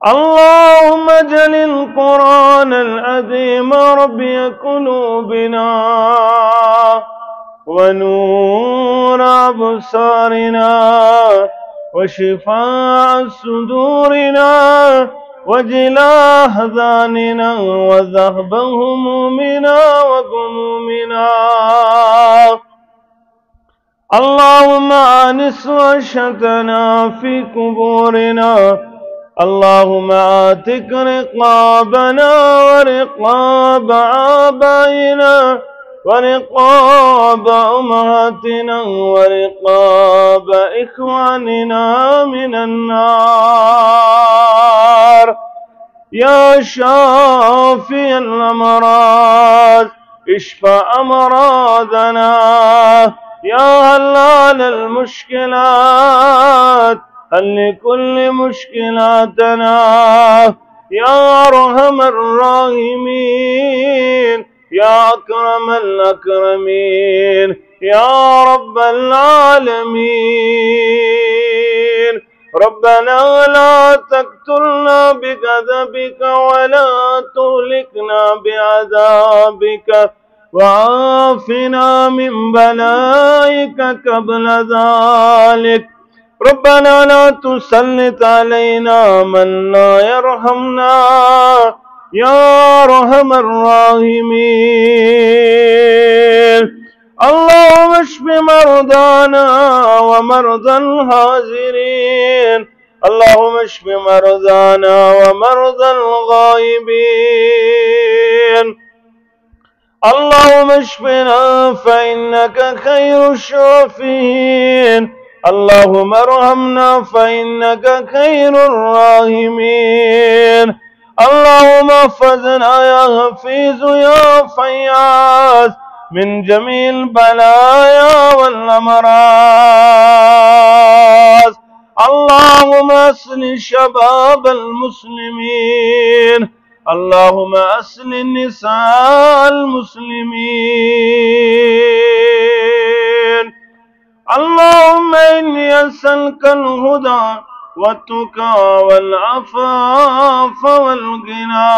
اللهم اجعل القرآن العظيم ربيع قلوبنا ونور أبصارنا وشفاء صدورنا وجلاء أحزاننا وذهب همومنا وغمومنا اللهم آنس وحشتنا في قبورنا اللهم آتك رقابنا ورقاب آبائنا ورقاب أمهاتنا ورقاب إخواننا من النار يا شافي الأمراض اشفى أمراضنا، يا هلال المشكلات هل لكل مشكلاتنا، يا أرحم الراحمين، يا أكرم الأكرمين، يا رب العالمين. ربنا لا تقتلنا بغضبك ولا تهلكنا بعذابك، وعافنا من بلائك قبل ذلك. ربنا لا تسلط علينا من لا يرحمنا، يا أرحم الراحمين. اللهم اشف مرضانا ومرضى الحاضرين، اللهم اشف مرضانا ومرضى الغائبين. اللهم اشفنا فإنك خير الشافين، اللهم ارحمنا فإنك خير الراحمين. اللهم احفظنا يا حفيظ يا فياض من جميع البلايا والأمراض. اللهم أصلح شباب المسلمين، اللهم أصلح نساء المسلمين. اللهم إني أسألك الهدى والتقى والعفاف والغنى.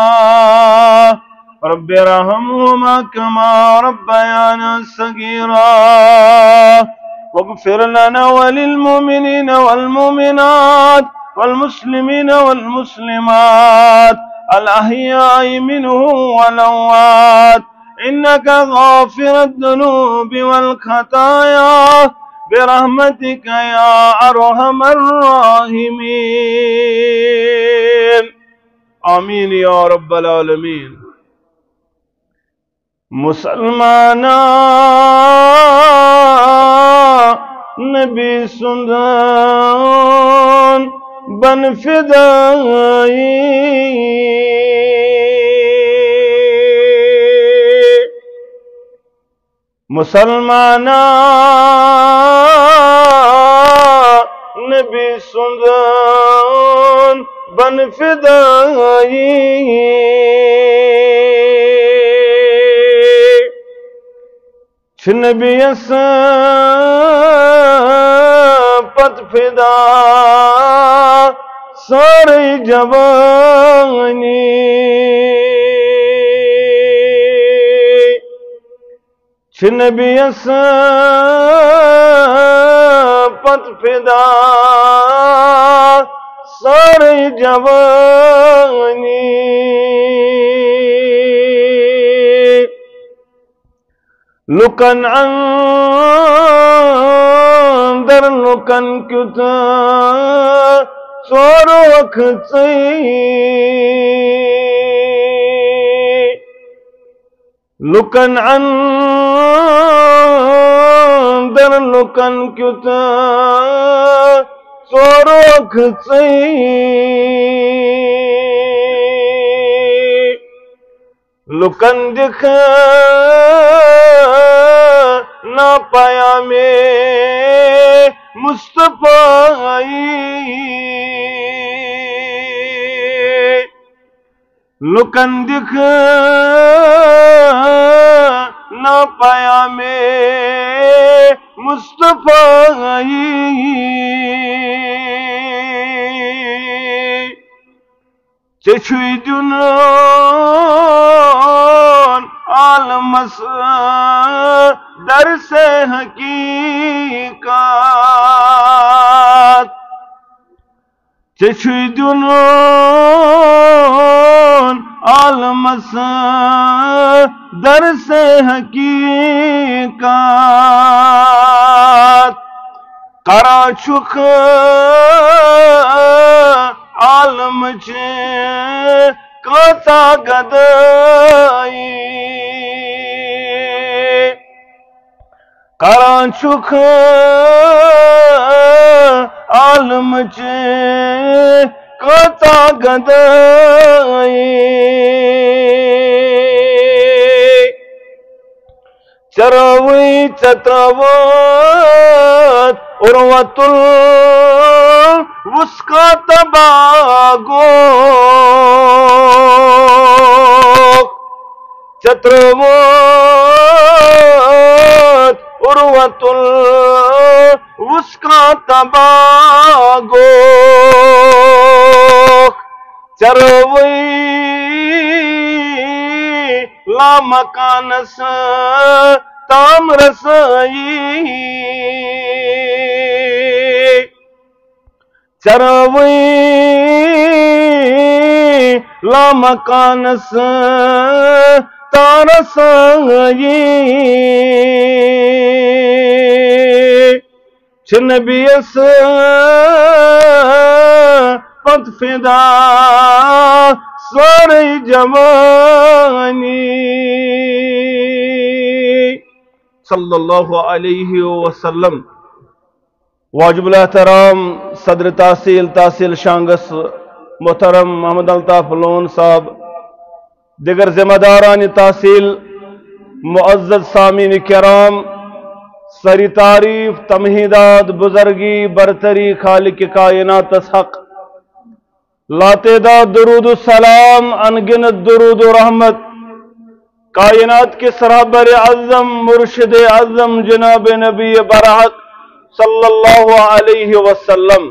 رب ارحمهما كما ربيانا صغيرا، واغفر لنا وللمؤمنين والمؤمنات والمسلمين والمسلمات الأحياء منهم والأموات، إنك غافر الذنوب والخطايا برحمتك يا أرحم الراحمين. آمين يا رب العالمين. مسلمانا نبی سندان بن فدائی، مسلمانا نبی سندان بن فدائی، نبی پت فدا ساری جوانی، نبی پت فدا ساری جوانی. لکن اندر لکن کتا سور وقت لکن اندر لکن کتا سور وقت لکن دکھا نہ پایا میں مصطفیٰ، لکن دکھا نہ پایا میں مصطفیٰ، چشوی جنون عالمس در سے حقیقت، چشوی جنون عالمس در سے حقیقت، قرا چک عالم چه کتا گدائی، قرا چک عالم چه کۭژاہ گدٲیی چرٲوٕے ژےٚ ترٛٲوٕتھ عروة الوثقی تباہ گوٚکھ ژےٚ ترٛٲوٕتھ عروة الوثقی تباہ گوٚکھ ژےٚ رٲوٕے لامکانس تام رسٲیی ژےٚ رٲوٕے لامکانس تام رسٲیی چھِ نبیَس پتہٕ فِدا سٲرٕے جوانی صلی اللہ علیہ وسلم. واجب الاحترام صدر تحصیل شانگس محترم محمد الطاف لون صاحب، دیگر ذمہ داران تحصیل، معزز سامعین کرام، سری تعریف تمہیدات بزرگی برتری خالق کائنات حق، لاتعداد درود السلام، انگنت درود و رحمت کائنات کے رہبر اعظم مرشد اعظم جناب نبی برحق صلی اللہ علیہ وسلم.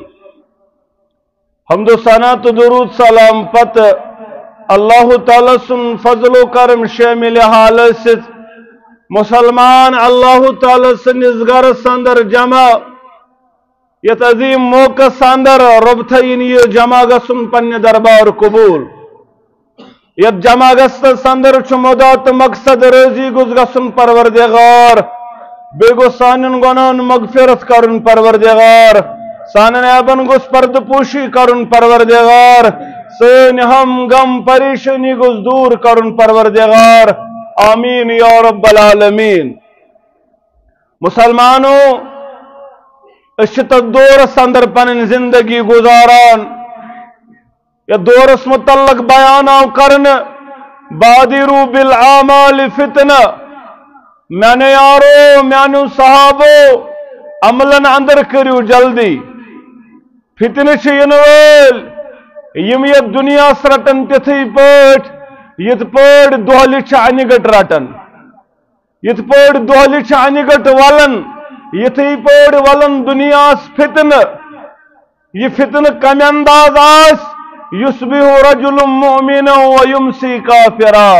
حمد و ثنا تو درود سلام پت اللہ تعالی سن فضل و کرم شامل حال ست مسلمان اللہ تعالی سنس گرس اندر جمع یت عظیم موقع اندر رب تھین یہ جمع گسن پنہ دربار قبول یت جمع گستس اندر مدات مقصد رضی گز گسن پروردگار بے گو سانن گناہن مغفرت کرن پروردگار سانن عیبن گس پرد پوشی کرن پروردگار سن ہم غم پریشانی گس دور کرن پروردگار آمین یا رب العالمین. مسلمانوں اشت دورس اندر پنن زندگی گزاران یا دورس متعلق بیان آو کرن بادرو بالعامال فتنہ میانے یارو میانو صحابو عملن اندر کریو جلدی فتنہ چھ ینویل یم یہ دنیا سرٹن تتھی پٹ یت پٹ دہلی چھ انگٹ رٹن یت پٹ دہلی چھ انگٹ ولن یتھی پٹ ولن دنیا فتنہ یہ فتنہ کم انداز آس یصبح رجل مؤمنا ویمسی کافرا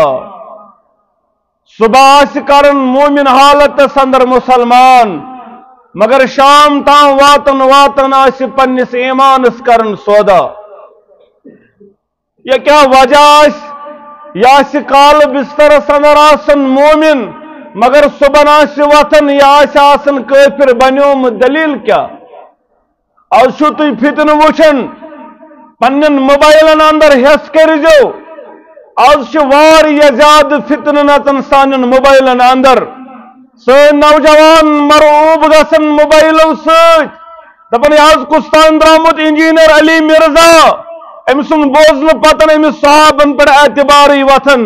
صبح آس کرن مومن حالت اندر مسلمان مگر شام تام واتن آس پنس ایمانس کرن سودا. یہ کیا وجہ آس یہ آس کال بسترس اندر آسن مومن مگر صبح آس وطن یہ آس آسن کافر بنیوم دلیل کیا؟ آج چھو تُہۍ فتنہ وچھن پنن موبائلن اندر حس کرجو آج چھ واریاہ زیادہ فتنہ نتن سانن موبائلن اندر سن نوجوان مرعوب گسن موبائلو ست دپن آج کستان درامت انجینئر علی مرزا امسن بوزن پتن امس صحابن پر اعتباری وطن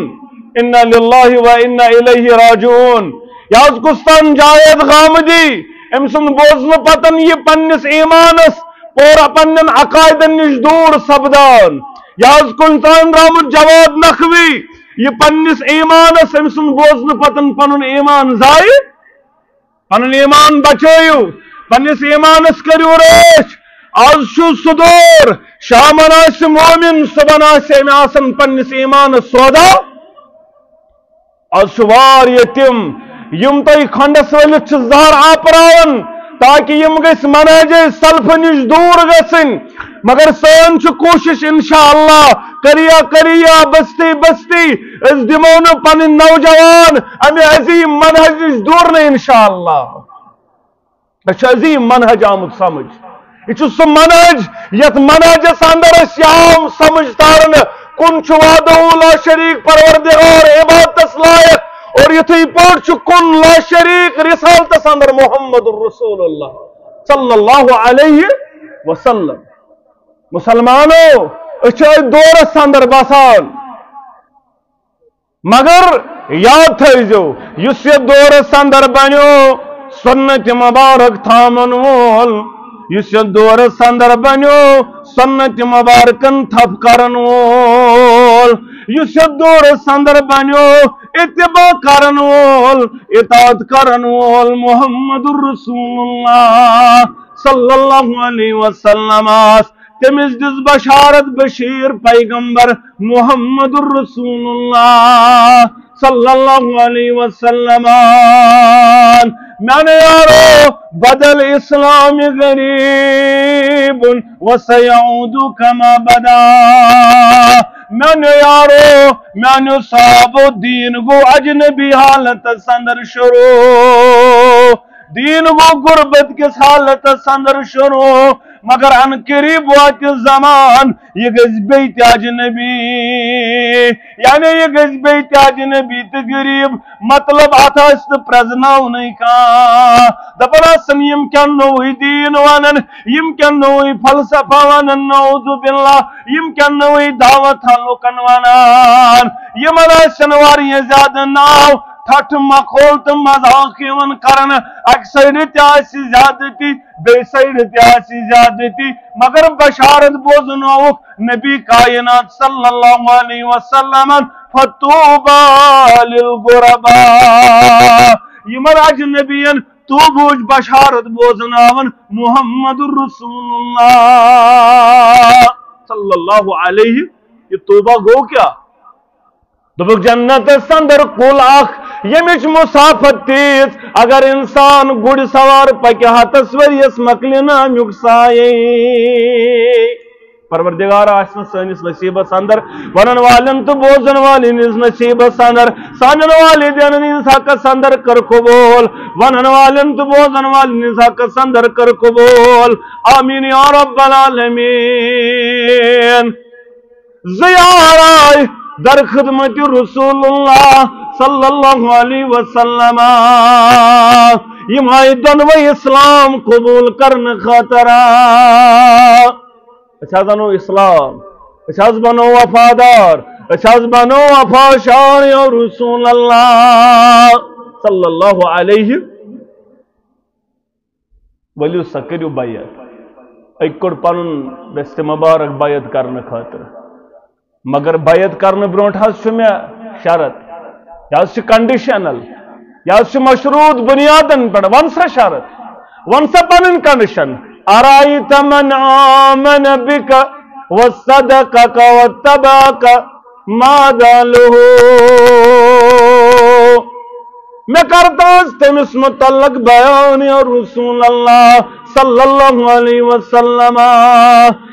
انا للہ و انا الیہ راجعون. آج کستان جاوید غامدی امسن بوزن پتن یہ پنس ایمانس اور پنن عقائدن نش دور سپدان. یاز کلتان درامت جواد نخوی یہ پنس ایمانس امسن بوزن پتن پنن ایمان زائی پنن ایمان بچائیو پنس ایمانس کریو ریش. آج شو صدور شامن آس مومن صبح آس ام آسن پنس ایمان سودا. آج شوار یتیم یم تئی کھنڈس ولت زہر آپراون تاکہ یم گس منہج سلف نش دور گسن مگر سن کوشش انشاءاللہ کریا بستی اس دمو نہ پن نوجوان امہ عظیم منہج نش دور نہ انشاءاللہ. عظیم منہج آمد سمجھ یہ سہ منہج یت منہجس اندر عام سمجھ تارن کن وحدہ لا شریک پروردگار عبادتس لائق اور یتھی پوٹ کن لا شریک رسالتس اندر محمد الرسول اللہ صلی اللہ علیہ وسلم. مسلمانو دورس اندر بسان مگر یاد تھو اس دورس اندر بنو سنت مبارک تھامن وول اس دورس اندر بنو سنت مبارکن تھپ کرن وول اس دورس اندر بنو اتباع کرن وول اطاعت کرن وول محمد رسول اللہ صلی اللہ علیہ وسلم تمس دس بشارت بشیر پیغمبر محمد الرسول اللہ صلی اللہ علیہ وسلم میانے یارو بدل اسلام غریب وسیعود کما بدا میانے یارو میانے صحاب دین گو اجنبی حالت سندر شروع دین گو غربت کس حالت سندر شروع مگر ان قریب وات زمان یہ گز بیت اجنبی یعنی یہ گز بیت اجنبی تو غریب مطلب اتھست پرزناو نہیں کا دپنا سن یم کیا نوی دین وانن یم کیا نوی فلسفہ وانن نعوذ باللہ یم کیا نوی دعوت لوکن وانن یم راشن واری زیادہ ناو ٹھٹ مخول تو مذاق یون کرن اک سائڈ تیاسی زیادتی بے سائڈ تیاسی زیادتی مگر بشارت بوزنوک نبی کائنات صلی اللہ علیہ وسلم فتوبا للغربا یمر اجنبین تو بوجھ بشارت بوزناون محمد الرسول اللہ صلی اللہ علیہ یہ توبہ گو کیا دبک جنت سندر کل اخ یمچ مسافت تیز اگر انسان گڑ سوار پکہ ہتس وریس مکلنا امیک سائے پروردگار آسن سانس نصیبس اندر ونن والن تو بوزن والن نصیبس اندر سانن والدین اس حقس اندر کر قبول ونن والن تو بوزن والن اس حقس اندر کر قبول آمین یا رب العالمین زیارہ در خدمت رسول اللہ صلی اللہ علیہ وسلم یم آئی دنوی اسلام قبول کرن خاطر اچھاز بنو اسلام اچھاز بنو وفادار اچھاز بنو وفاشار یا رسول اللہ صلی اللہ علیہ ولیو سکریو بیعت اکڑ پانن دست مبارک بیعت کرن خاطر مگر بیعت کرن برونٹ حس میں شرط یا اس کنڈیشنل یا اس مشروط بنیادن پر ون سا شرط ون سا پنن کنڈیشن ارائیت من آمن بک وصدقک واتبعک ماذا لہو میں کرتا ہوں تمس متعلق بیان یا رسول اللہ صلی اللہ علیہ وسلم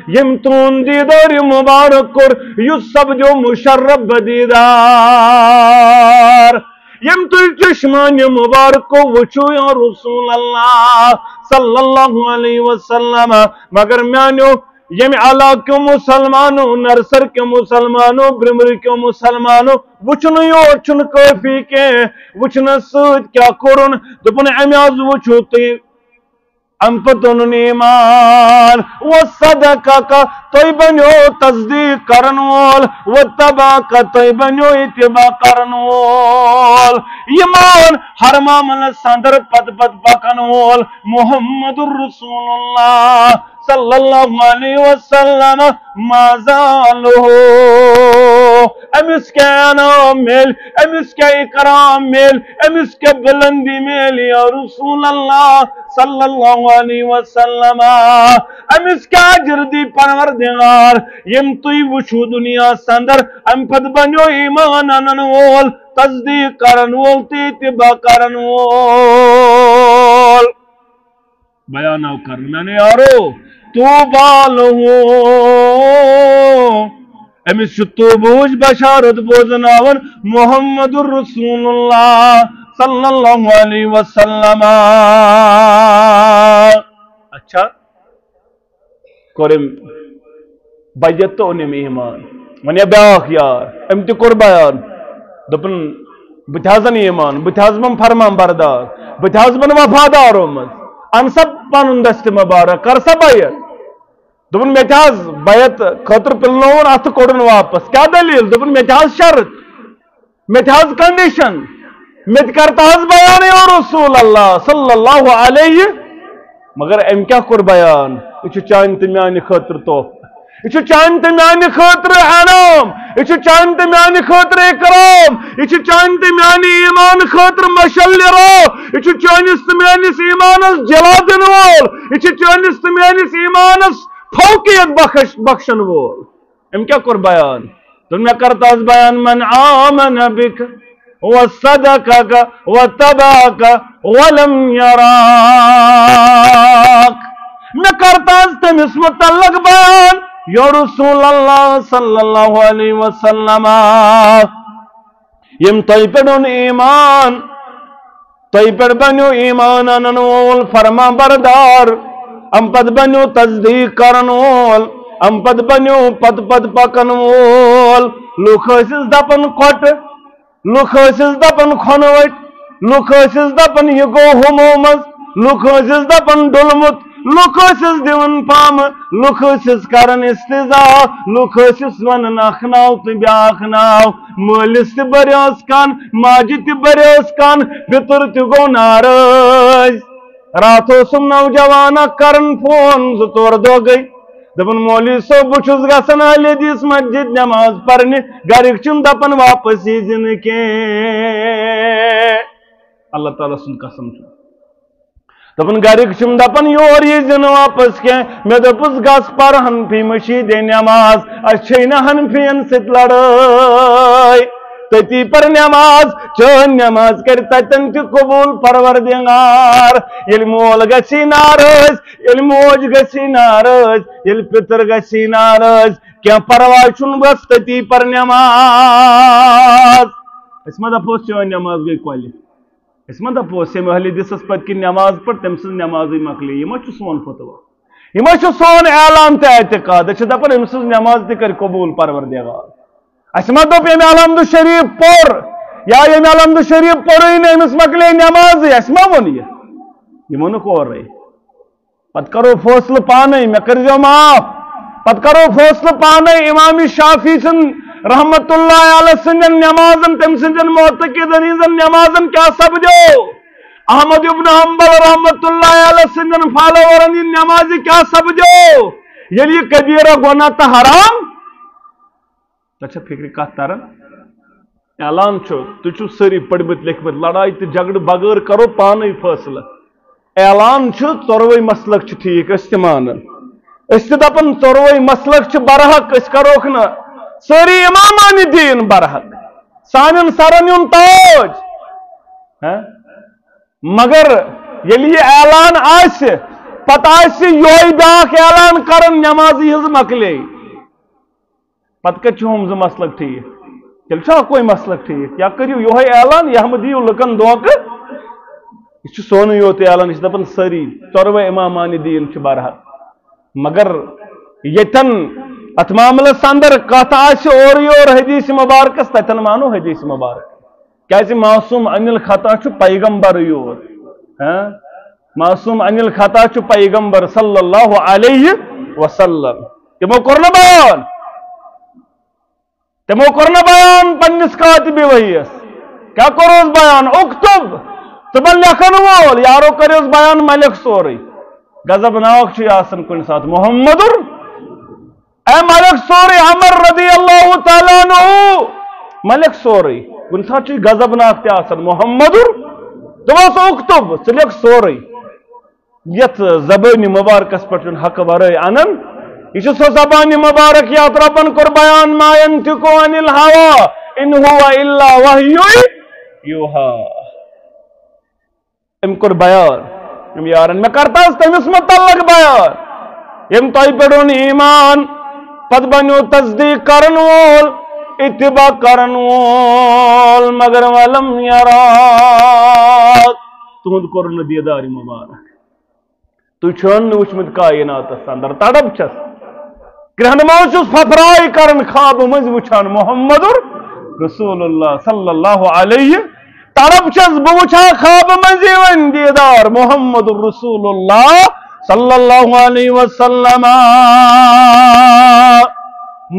یم تون دیدار مبارک کر یس سب جو مشرب دیدار یم تو چشمان مبارک کو وچو یا رسول اللہ صلی اللہ علیہ وسلم مگر میانو یم علاقوں مسلمانوں نرسر کے مسلمانوں برمر کے مسلمانوں وچن یور چن کافی کے وچن سود کیا کرن دپن امیاز وچو تی ام پتن ایمان وصدقہ کا توی بنیو تصدیق کرن وول واتباع کا توی بنیو اتباع کرن وول ایمان ہر معاملہ سندر پت پت پکن وول محمد الرسول اللہ صلی اللہ علیہ وسلم مازالو امس کے انعام مل امس کے اکرام مل امس کے بلندی مل یا رسول اللہ صلی اللہ علیہ وسلم امس کے اجر دی پروردگار یم توی وچو دنیا سندر ام پت بنیو ایمان انن وول تصدیق کرن وول اتباع کرن وول بیانو کرن میں نے یارو توبہ لہو امس توبوج بشارت بوزناون محمد الرسول اللہ صلی اللہ علیہ وسلم اچھا کرم بیعت تو انم ایمان ونیا بیاخ یار ام تہ کور بیان دپن بتہازن ایمان بتہازمن فرمان بردار بتہازمن وفادار اومت ان سب پنن دست مبارک کر سا بیعت دپن مے بیعت خاطر پلنون ات کوڑن واپس کیا دلیل دپن مے شرط مے کنڈیشن مے کرتا بیان یا رسول اللہ صلی اللہ علیہ مگر ام کیا کور بیان یہ چان تو میانہ خاطر تحفہ یہ چان تو میانہ خاطر انعام یہ چان تو میانہ خاطر اکرام یہ چان تو میانہ ایمان خاطر مشل رو یہ چانس تو میانس ایمانس جلا دن وول یہ چانس تو میانس ایمانس فوقیت بخشن وول ام کیا کور بیان تو میں کرتا بیان من آمن بک وصدقك واتبعك ولم يراك میں کرتا تمس متعلق بیان یا رسول اللہ صلی اللہ علیہ وسلم یم تہ پڑھن ایمان تہ پڑھ بنو ایمان انن وول فرما بردار ام پت بنو تصدیق کرن وول ام پت بنو پت پکن وول لوک ٲسِس دپان کھۄٹہٕ لوک ٲسِس دپان کھۄنہٕ وٹۍ لوک ٲسِس دپان یہِ گوٚو ہُمو منٛز لوک ٲسِس دپان ڈوٚلمُت لوک ٲسِس دِوان پامہٕ لوک ٲسِس کران استضا لوک ٲسِس ونان اکھ ناو تہٕ بیاکھ ناو مٲلِس تہِ بریٲس کن ماجہِ تہِ بریٲس کن پِتُر تہِ گوٚو ناراض راتھ اوسُم نوجوان اکھ کران فون 2-4 دۄہ گٔے دپان مولوی صٲب بہٕ چھُس گژھان اہلِ حدیث مسجد نماز پرنہِ گرِکۍ چھِم دپان واپس ییٖزِ نہٕ کینٛہہ اللہ تعالیٰ سُنٛد قسم چھُ دپان گرِکۍ چھِم دپان یور ییٖزِ نہٕ واپس کینٛہہ مےٚ دوٚپُس گژھ پر حنفی مشیٖدے نماز اَسہِ چھے نہٕ حنفِین سۭتۍ لڑٲے تتی پر نماز چون نماز کر تتن تہِ قبول پروردگار ییٚلہِ مول گژھی ناراض ییٚلہِ موج گژھی ناراض ییٚلہِ پِتر گژھی ناراض کینٛہہ پرواے چھُنہٕ بس تتی پر نماز أسۍ ما دپوس چون نماز گٔے کۄلہِ أسۍ ما دپوس ییٚمہِ اہلِ حدیثس پتہٕ کِنۍ نماز پٔر تٔمۍ سٕنٛز نمازٕے مۄکلے یہِ ما چھُ سون فتوا یہِ ما چھُ سون اعلان تہٕ اعتقاد أسۍ چھِ دپان أمۍ سٕنٛز نماز تہِ کر قبول پروردگار اس ما دوٚپ ییٚمہِ الحمد شریف پوٚر یا ییٚمہِ الحمد شریف پوٚرٕے نہٕ أمِس مۄکلے نمازٕے اَسہِ ما ووٚن یہِ ووٚنُکھ اورَے پتہٕ کرو فٲصلہٕ پانے مےٚ کٔرۍزیو معاف پتہٕ کرو فٲصلہٕ پانے امام شافی سٕنٛد رحمت اللہ علیہ سٕنٛدٮ۪ن نمازن تٔمۍ سٕنٛدٮ۪ن معتقدن ہٕنٛزن نمازن کیٛاہ سپدیو احمد ابن حنبل رحمت اللہ علیہ سٕنٛدٮ۪ن فالوورن ہٕنٛدِ نمازِ کیٛاہ سپدیو ییٚلہِ یہِ کبیرہ گۄناہ تہٕ حرام تۄہہِ چھا فکرِ کتھ تران اعلان چھُ تُہۍ چھِو سٲری پٔرمٕتۍ لیکھمٕتۍ لڑایہِ تہٕ جگڑٕ بغٲر کرو پانے فٲصلہٕ اعلان چھُ ژۄروے مسلک چھِ ٹھیٖک أسۍ تہِ مانان أسۍ تہِ دپان ژۄروے مسلک چھِ برحق أسۍ کروکھ نہٕ سٲری امامانہِ دیٖن برحق سانٮ۪ن سرن ہُنٛد تاج مگر ییٚلہِ یہِ اعلان آسہِ پتہٕ آسہِ یِہوے بیٛاکھ اعلان کران نمازٕے ہٕنٛز مۄکلے پتہٕ کتہِ چھُ ہُم زٕ مسلک ٹھیٖک تیٚلہِ چھُ اکوے مسلک ٹھیٖک یا کٔرِو یِہوے اعلان یا مہٕ دِیِو لُکن دھوکہٕ یہ چھُ سونُے یوت اعلان یہِ چھِ دپان سٲری ژۄروے امامانہِ دیٖن چھِ برحق مگر ییٚتٮ۪ن اتھ معاملس اندر کتھ آسہِ اورٕ یور حدیث مبارکس تتٮ۪ن مانو حدیث مبارک کیازِ معصوم انل خطا چھُ پیغمبرٕے یوت معصوم انل خطا چھُ پیغمبر صلی اللہ علیہ وسلم تِمو کوٚر نہٕ بیان تمو کوٚر نہٕ بیان پننس کاتبِ وحیَس کیٛاہ کوٚرُس بیان اکتب صبحن لیکھن وول یارو کریوس بیان ملک سورُے غضب ناک چھُ یہِ آسان کُنہِ ساتہٕ محمدُر اے ملک سورُے عمر رضی اللہ تعالیٰ عنہ ملک سورُے کُنہِ ساتہٕ چھُ غضب ناک تہِ آسان محمدُر دوٚپُس اکتب ژٕ لیکھ سورُے یتھ زبٲنہِ مبارکس پٮ۪ٹھ چھُنہٕ حقہٕ ورٲے انان یہ سو زبان مبارک یات ربن کور بیان ما ينطق عن الهوى ان هو الا وحي يوحى ام کور بیان ام یارن میں کرتا تمس متعلق بیان یم تۄہہِ پٮ۪ٹھُن ایمان پتہٕ بنیو تصدیق کرن وول اتباع کرن وول مگر ولم یراک تہنٛد کوٚر نہٕ دیٖدار مبارک تُہۍ چھِو نہٕ وٕچھمُت کائناتس اندر تڑپ چھس گرہنمو چھُس پھپراے کران خواب منٛز وٕچھان محمد رسول اللہ صلی اللہ علیہ تڑپ چھس بہٕ وٕچھان خواب منٛز یِوان دیٖدار محمد رسول اللہ صلی اللہ علیہ وسلم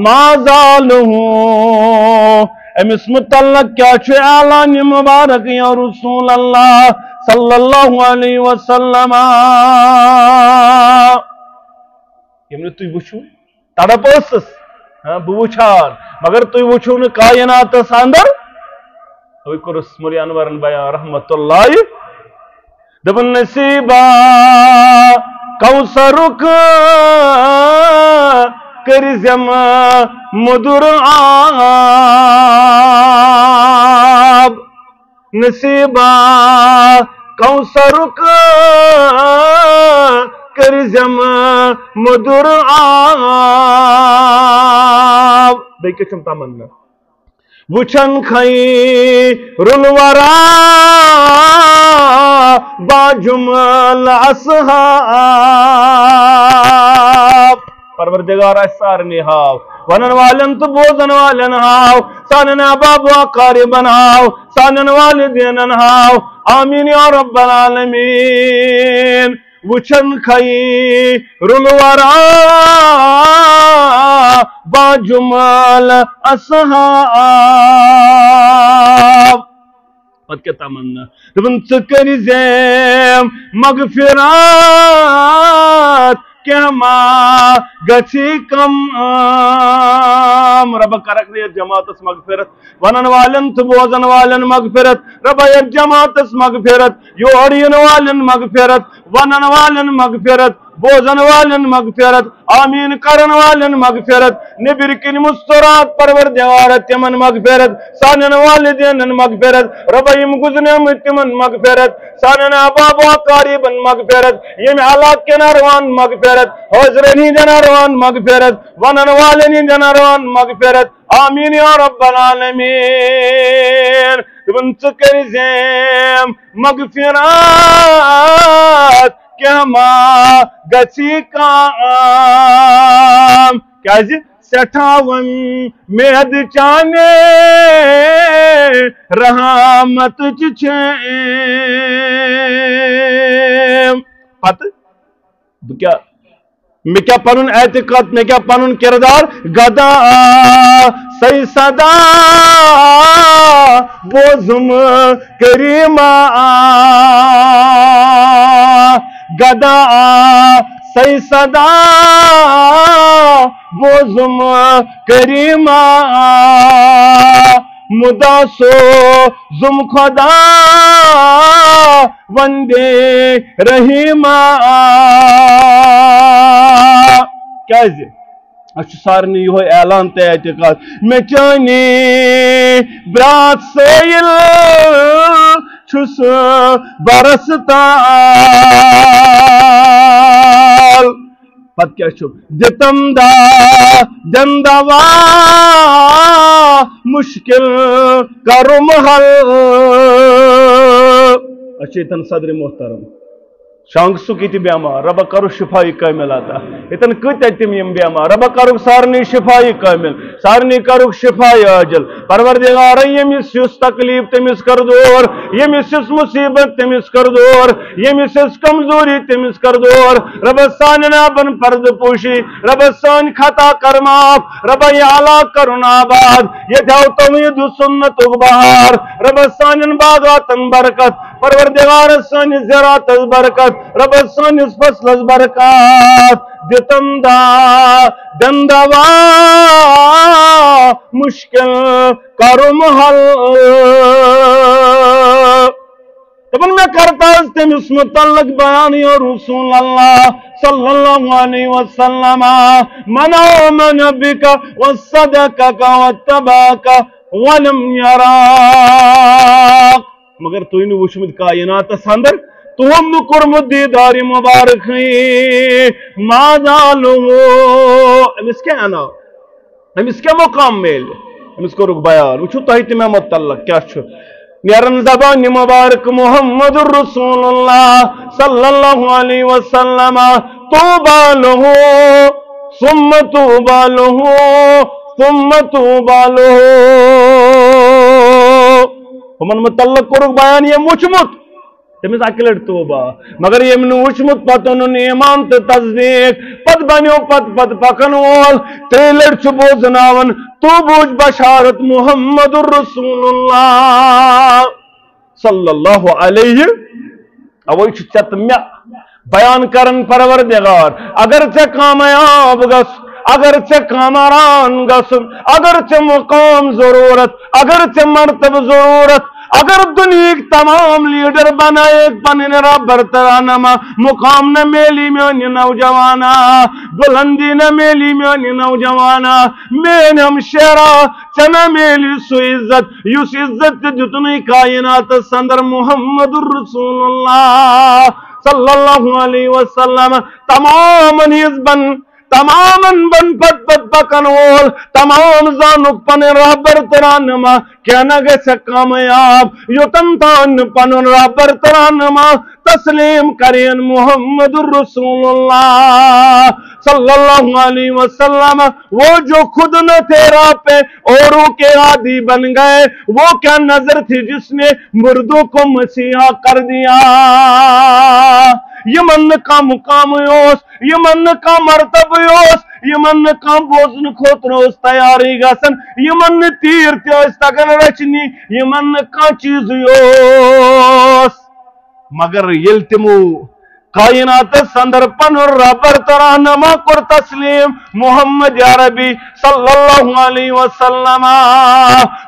ما زالہو امس متعلق کیا اعلان مبارک یا رسول اللہ صلی اللہ علیہ وسلم یمن تھی وچھو تڑپ ٲسٕس بہٕ وٕچھان مگر تُہۍ وٕچھو نہٕ کائناتس اندر اوے کوٚرُس مولوی انورن بیان رحمت اللہ دپن نصیبا کوثرُک کٔرزٮ۪م مدُر آب نصیبا کوثرُک کٔرزٮ۪م مدُر آب بیٚیہِ کیٛاہ چھُم تمنا وچھن خیر الورا باجمل اصحاب پروردگار اس سارنی ہاو ونن والن تو بوزن والن ہاو سانن اباب و اقاربن ہاو سانن والدینن ہاو آمین یا رب العالمین وچھن خیر الورا باجمل اصحاب پت کیا تمنا دپن ژٕ کٔرزٮ۪م مغفرات کینٛہہ ما گژھی کم ربا کرکھ نہٕ یتھ جماعتس مغفرت ونن والن تہٕ بوزن والن مغفرت ربا یتھ جماعتس مغفرت یور ین والن مغفرت ونن والن مغفرت بوزن والن مغفرت آمین کرن والن مغفرت نبر کن مسترات پروردگار تمن مغفرت سانن والدین مغفرت رب یم گزرمت تمن مغفرت سانن اباب و اقاربن مغفرت یم ہلاک کن اروان مغفرت حضرن ہندین اروان مغفرت ونن والن ہندین اروان مغفرت آمین یا رب العالمین دپن ژٕ کٔرزٮ۪م مغفرات کینٛہہ ما گژھی کام کیازِ سٹھاہ ومید چانے رحمت چھیم پتہ میں کیا پنن اعتقاد میں کیا پنن کردار گدا سی صدا بوزم کریما گدا سی صدا بوزم کریما مداسو زم خدا وندے رحیما کیازِ اچھا سارنی یہ اعلان تے اعتقاد میں چانی برات سیل چھس برستال پت کیا چھو دتم دا دندوا مشکل کرم حل اچھا صدر محترم شانگ سکی بیمار ربا کرو شفائی کامل عطا اتن کتیا تم یم بیمار ربا کرو سارنی شفائی کامل سارنی کرو شفائی عاجل پروردگار یمس یس تکلیف تمس کر دور یمس یس مصیبت تمس کر دور یمس یس کمزوری تمس کر دور ربا سانن ابن پرد پوشی ربا سان خطا کر معاف ربا یہ علا کرن آباد یہ تھو توحید سنت بہار ربا سانن باغاتن برکت پروردگار سانی زراعت برکت رب سانس فصلس برکات دتم دا دندوا مشکل کرم حل تبن میں کرتا اس تمس متعلق بیان یا رسول اللہ صلی اللہ علیہ وسلم من آمن بک وصدقک واتبعک ولم یراک مگر تو نے وچھمت کائنات اندر تم کورمت دیدار مبارک ما زالو امس کیا انا امس کیا مقام میل امس کورک بیان وچھو تہ تہ میں متعلق کیا چھ نیرن زبان مبارک محمد رسول اللہ صلی اللہ علیہ وسلم توبہ لہ ثم توبہ لہ ثم توبہ لہ ہمن متعلق کورک بیان یہ وچھمت تمس اکہ لٹ توبہ مگر یم وچمت پتہ اون ایمان تو تصدیق پت بنو پت پکن وول ترے لٹ بوزناون تو بوجھ بشارت محمد الرسول اللہ صلی اللہ علیہ اوے چت مے بیان کرن پروردگار اگر ژے کامیاب گس اگر ژے کامران گسن اگر ژے مقام ضرورت اگر ژے مرتب ضرورت اگر دنیا تمام لیڈر بنائے پن ربر ترانما مقام نہ میلی میون نوجوانا بلندی نہ میلی میون نوجوانا مین ہم شیرا چنا میلی سو عزت یس عزت دتنی کائنات سندر محمد الرسول اللہ صلی اللہ علیہ وسلم تمام حزبن تمام بن پت پکن وول تمام زانک پن رہبر ترانما کیا نہ گژھِ کامیاب یوتن تان پنن رہبر ترانما تسلیم کرین محمد الرسول اللہ صلی اللہ علیہ وسلم وہ جو خود نہ تھے راہ پہ اوروں کے عادی بن گئے وہ کیا نظر تھی جس نے مردوں کو مسیحا کر دیا یمن کا مقام یوس یمن کا مرتب یوس یمن کا بوزن خطر تیاری گسن یمن تیر تیس تگن رچنی یمن کا چیز یوس مگر یل تمو کائنات سندر پن ربر ترانما کر تسلیم محمد عربی صلی اللہ علیہ وسلم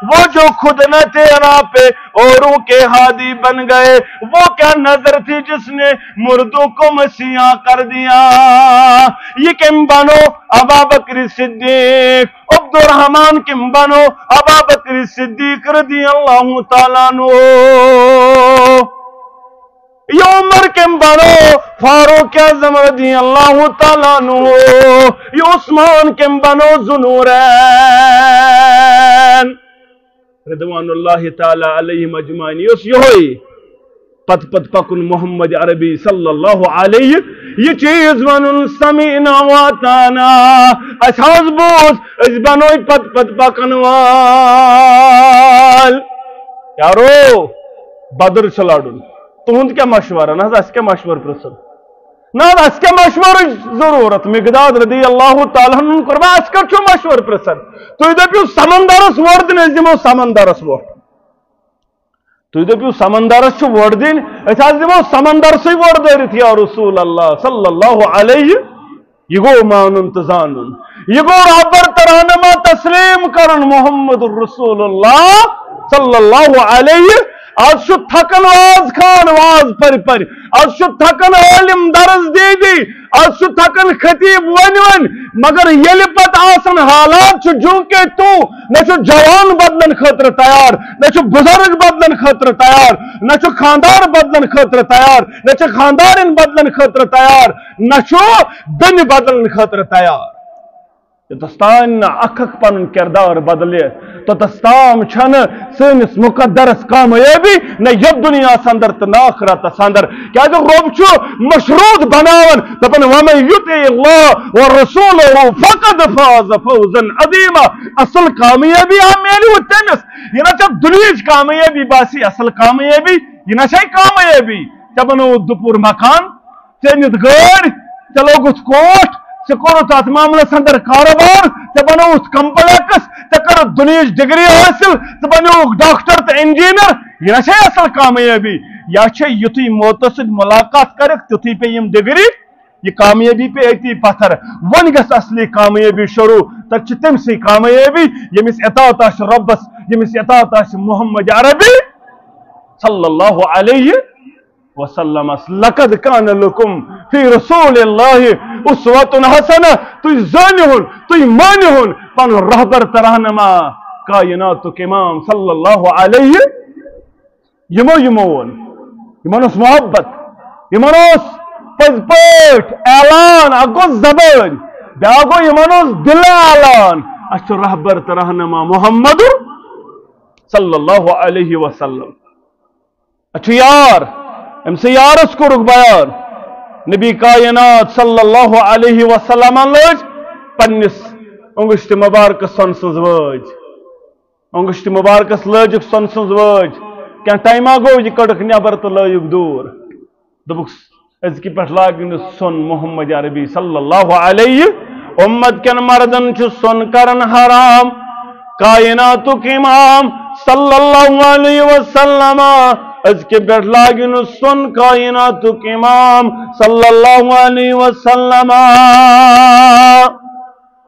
وہ جو خود نہ تھے راہ پہ اوروں کے ہادی بن گئے وہ کیا نظر تھی جس نے مردوں کو مسیحا کر دیا یہ کم بنو ابا بکر صدیق عبد الرحمن کم بنو ابا بکر صدیق رضی اللہ تعالیٰ عنہ یہ عمر کم بنو فاروق اعظم رضی اللہ تعالیٰ عنہ یہ عثمان کم بنو ذوالنورین رضوان اللہ تعالیٰ علیہ مجمعین یہ پت پکن محمد عربی صلی اللہ علیہ یہ چیز ونن سمینا واتانا اس حاض بوز اس بنوی پت پکن وال یارو بدر چلاڈن تہند کیا مشورہ نا اس کیا مشور پرسن نا اس کیا مشور ضرورت مقداد رضی اللہ تعالیٰ عنہ قربان اس کر چھو مشور پرسن تو دپیو سمندرس ووٹ دن اس دمو سمندرس ووٹ تو دپیو سمندرس چھو ووٹ دن اس دمو سمندر سے ووٹ دارت یا رسول اللہ صلی اللہ علیہ یہ گو مانن تزانن یہ گو رابر ترانما تسلیم کرن محمد الرسول اللہ صلی اللہ علیہ آج شو تھکن واز خان واز پر آج شو تھکن عالم درس دی آج شو تھکن خطیب ون مگر یل پت آسن حالات چھو جونکہ تو نہ چھو جوان بدلن خطر تیار نہ چھو بزرگ بدلن خطر تیار نہ چھو خاندار بدلن خطر تیار نہ چھو خاندارن بدلن خطر تیار نہ چھو دن بدلن خطر تیار دستان اکھ پن کردار بدلے تو دستام چھن سنس مقدرس کامیابی نہ یہ دنیا سندر تو نہ آخرت سندر کیا جو رب چھو مشروط بناون دپن ومن یطع اللہ ورسولہ فقد فاز فوزا عظیما اصل کامیابی میلی و تمس یہ نہ چھ دنیا کامیابی باسی اصل کامیابی یہ نہ چھ کامیابی چبنو دپور مکان چنت گاڑ چلو گت کوٹ ثہ تات معاملہ اندر کاروبار ثہ بنوت کمپلیکس ثہ کر دنیا ڈگری حاصل ثہ بنوک ڈاکٹر تو انجینئر یہ نہ اصل کامیابی یا یتھی موتس ست ملاقات کرک تھی پہ یم ڈگری یہ کامیابی پہ اتی پتھر ون گس اصلی کامیابی شروع تک تم سی کامیابی یمس اطاعت آس ربس یمس اطاعت آس محمد عربی صلی اللہ علیہ وسلم لقد كان لكم في رسول الله اسوة حسنة تُوی زانہن تُوی مانہن پن رہبر ترہنما کائناتک امام صلی اللہ علیہ یمون اس محبت یمن اس پز پٹ اعلان اگو زبان بیاگو یمن اس دل اعلان اچھو رہبر ترہنما محمد صلی اللہ علیہ وسلم اچھو یار ام سے یارس کو رک بیان نبی کائنات صلی اللہ علیہ وسلم لج پنس انگشت مبارک سن سز وج انگشت مبارکس لجک سن سز وج کیا ٹائم گو یہ کڑک نبر تو لائق دور دبک ازکی پہ لاگن سن محمد عربی صلی اللہ علیہ امت کن مردن سن کرن حرام کائنات امام صلی اللہ علیہ وسلم ازکی پہ لاگن سن کائنات امام صلی اللہ علیہ وسلم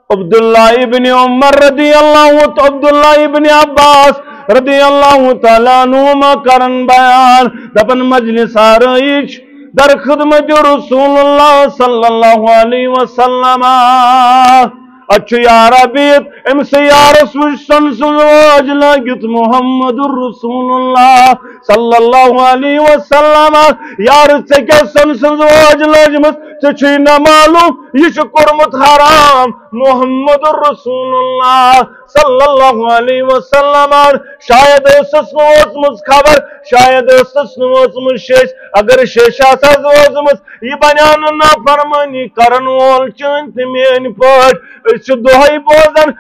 عبداللہ ابن عمر رضی اللہ عبداللہ ابن عباس رضی اللہ تعالیٰ عنہما کرن بیان دپن مجلس آرائش در خدمت رسول اللہ صلی اللہ علیہ وسلم اچھو یا ربیت امسی یا رسول سن سنواج لگت محمد الرسول اللہ صلی اللہ علیہ وسلم یار سکے سن سنواج لگمت چچھی نہ معلوم یہ شکرمت حرام محمد الرسول اللہ صلی اللہ علیہ وسلم شاید اسس نوزمز خبر شاید اسس نوزمز شیش اگر شیش آسا نوزمز یہ بنیان نا فرمانی کرن وول چنت مین پاٹ دہائی بوزن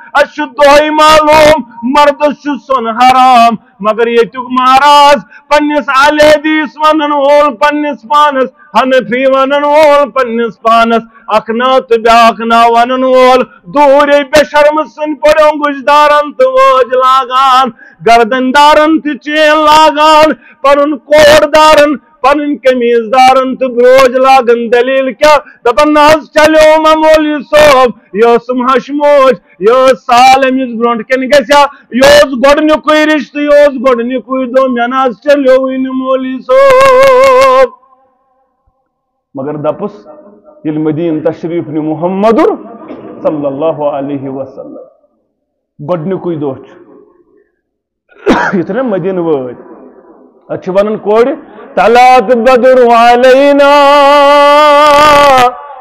دہائی معلوم مرد سن حرام مگر یہ مہاراج پنس اہل حدیث ونن وول پنس پانس حنفی ونن وول پنس پانس اخنات بیاخنا ونن وول دور بے شرم سن پڑوں گجدارن تو واج لاگان گردن دارن تو چین لاگان پرن کوڑ دارن پنن کمیز دارن تو بروج لاگن دلیل کیا دپن ناز چلیو ممولی صوب یوسم حشموش یوس سالم یوس برونٹ کن گسیا یوس گوڑنی کوئی رشت یوس گوڑنی کوئی دو ناز چلیو ان مولی صوب مگر دپس یل مدین تشریف نی محمد صلی اللہ علیہ وسلم گوڑنی کوئی دوچ اتنے مدین وید اچھا ونن کوڑی طلعت بدر علینا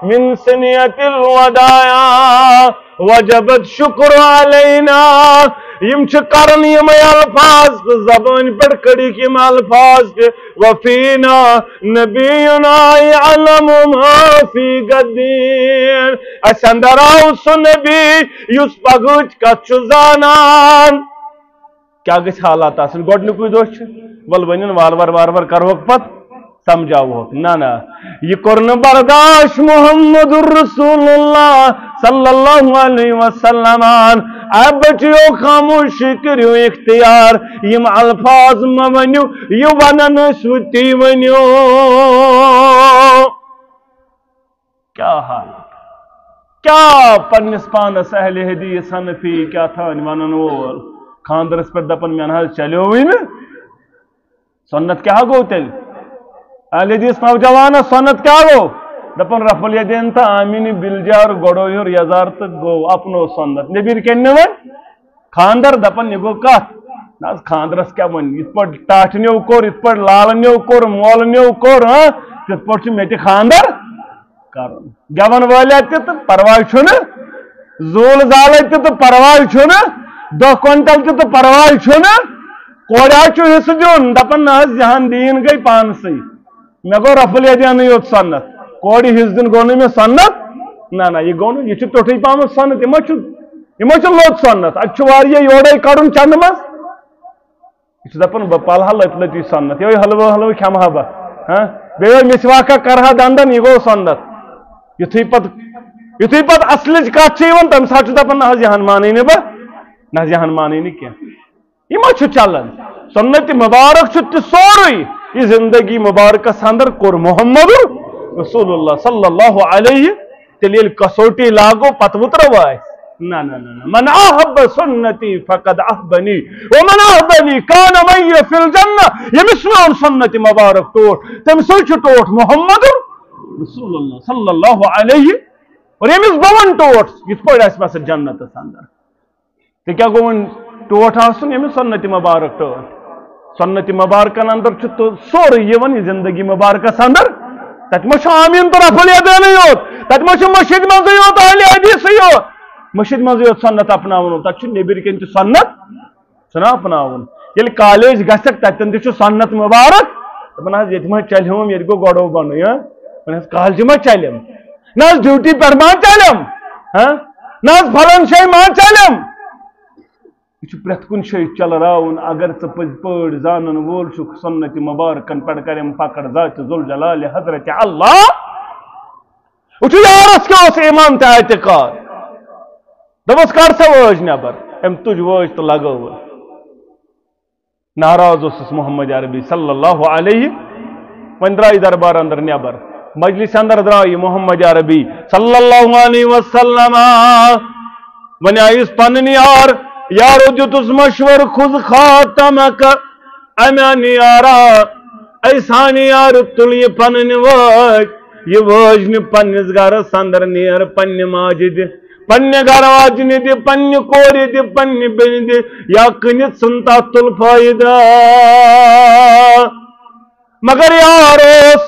من سنیت الوداع وجبت شکر علینا یم کرن یم الفاظ زبان پر کڑی کم الفاظ کے وفینا نبینا یعلم ما فی غدین اس اندر آو سو نبی یس پگوچ کچھ زانان کیا گھس حالات آسن گوڑنکوی دوش ول ونن وار وار کروک پت سمجھاوک نا یہ کرن برداشت محمد الرسول اللہ صلی اللہ علیہ وسلم اب بچیو خاموشی کریو اختیار یم الفاظ مونیو یہ ونن سوتی ونیو کیا حال کیا پنس پانس اہل حدیث حنفی کیا تھا ونن وول خاندرس پر دپن میں حض چلیو ہوئی نا سنت کیا گو تیل اہل حدیث نوجوان سنت کیا گو دپن رفع الیدین تا آمین بلجار گوڑو یور یزار تک گو اپنو سنت نبیر کہنے ون خاندر دپن یہ گو کات ناز خاندرس کیا ون اس پر ٹاٹنیو کور اس پر لالنیو کور مولنیو کور اس پر چھ میٹی خاندر کرن گون والی تیت پروائی چھونا زول زالی تیت پروائی چھونا دہ کنٹل تو پروائی چھونا کوڑا چھو حصہ دیون دپن ناز جہان دین گئی پانسی میں گو رفع الیدین یوت سنت کوڑی حصہ دن گونی میں سنت نا یہ گونی یہ چھو ٹوٹی پامت سنت یہ چھو لوت سنت اچھو واریہ یوڑائی کڑن چند مز یہ چھو دپن بپال حل اپلتی سنت یہ حلو کھمہا با بیوی مسواکا کرہا دندن یہ گو سنت یتھی پت اصلچ کات چھیون تم ساتھ چھو دپن ناز جہان مانی نے با نہ جہان مانی نہیں کیا یہ ما چھو چلن سنت مبارک چھو سوری یہ زندگی مبارک سندر کور محمد رسول اللہ صلی اللہ علیہ تلیل کسوٹی لاگو پتوتر وائے نا من احب سنتی فقد احبنی ومن احبنی کان مئی فی الجنہ یہ مسلم سنت مبارک ٹوٹ تم سوچ ٹوٹ محمد رسول اللہ صلی اللہ علیہ اور یہ مس بون ٹوٹ یہ پڑ اس میں جنت سندر تو کیا گوان ٹوٹ آسن یہ سنت مبارک ٹوٹ سنت مبارکن اندر چھو سوری یہ ون زندگی مبارکس اندر تت مش آمین تو رفع الیدین یوت تت مش مشید مز یوت اہل حدیث یوت مشید مز یوت سنت اپناون تت چھو نبیر کن سنت چھنا اپناون یل کالج گسک تتن تہ سنت مبارک دپن حظ یہ ما چلیم یہ گو گوڑو بن کالج ما چلیم نا ڈیوٹی پر ما چلیم نا فلن شے ما چلیم یہ پریت کن شے چلراؤن اگر ژٕ پٔزۍ پٲٹھۍ زانن وول چھُکھ سنت مبارکن پٮ۪ٹھ کریم پکڑ ذات ذوالجلال حضرت اللہ وچھ یارس کیا اوس ایمان تہ اعتقاد دپس کڑ سا وٲج نٮ۪بر أمۍ تُج وٲج تہٕ لگٲو ناراض اوسُس محمد عربی صلی اللہ علیہ وۄنۍ درٛاے دربار اندر نٮ۪بر مجلس اندر درٛاے محمد عربی صلی اللہ علیہ وسلم وۄنۍ آیس پنٕنۍ یارو دیُتُس مشور خُذ خاتمک امیان یارا اے سانہِ یارٕ تُل یہِ پنٕنۍ وٲج یہ وٲج نہٕ پننِس گرس اندر نیر پننہِ ماجہِ دِ پننہِ گرٕ واجنہِ دِ پننہِ کورِ دِ پننہِ بیٚنہِ دِ یا کٕنِتھ ژھٕن تتھ تُل فٲیدٕ مگر یار اوس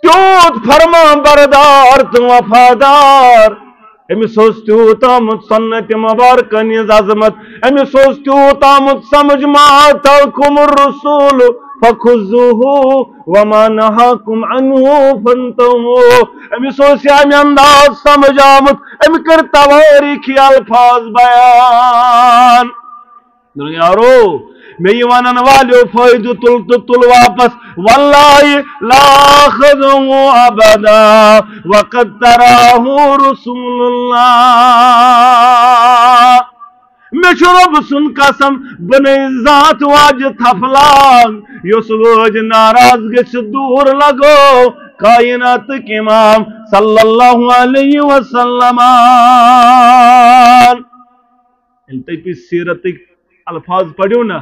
تیوٗت فرما بردار تہٕ وفادار أمِس اوس تیوٗت آمُت سنت مبارکن ہٕنٛز عظمت أمِس اوس تیوٗت آمُت سمجھ ما آتاکُم الرسوٗل فخذوه وما نهاكم عنه فانتهوا أمِس اوس یہِ امہِ انداز سمجھ آمُت أمۍ کٔرۍ توٲریٖخی الفاظ بیان یارو میں یہ ونن والیو فائدہ تل تو تل واپس واللہ لا آخذه ابدا وقد تراه رسول اللہ میں رب سن قسم بنی ذات واج تھفلان یس وج ناراض گژھ دور لگو کائنات کے امام صلی اللہ علیہ وسلم انتہی سیرت الفاظ پڑھو نا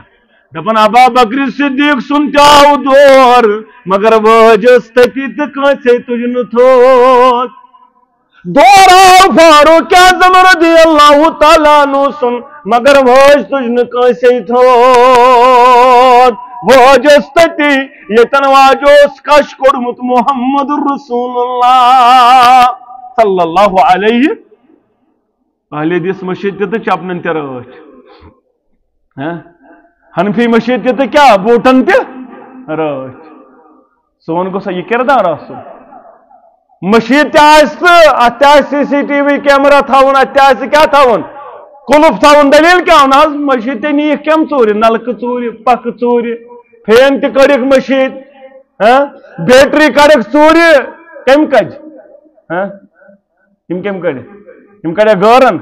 دپن ابا بکر صدیق سن تیاو دور مگر وجس تتی تکانسے تجن تھوت دور آو فاروق اعظم رضی اللہ تعالیٰ عنہ سن مگر وج تجن کانسے تھوت وجس تتی یتن واجوس کش کرمت محمد رسول اللہ صلی اللہ علیہ اہل حدیث مشید تے چپنن تے رچ حنفی مشید تے کیا بوٹن تے رچ سون گوسا یہ کردار آسو مشید تے اتہ سی سی ٹی وی کیمرہ تھاون اتہ کیا تھاون کلف تھاون دلیل کیا ہونا مشید تے نیک کم ژوٗرِ نلکہ ژوٗرِ پکھ ژوٗرِ فین تے کڑک مشید بیٹری کڑک ژوٗرِ کم کج کم کڑ یم کڑے غورن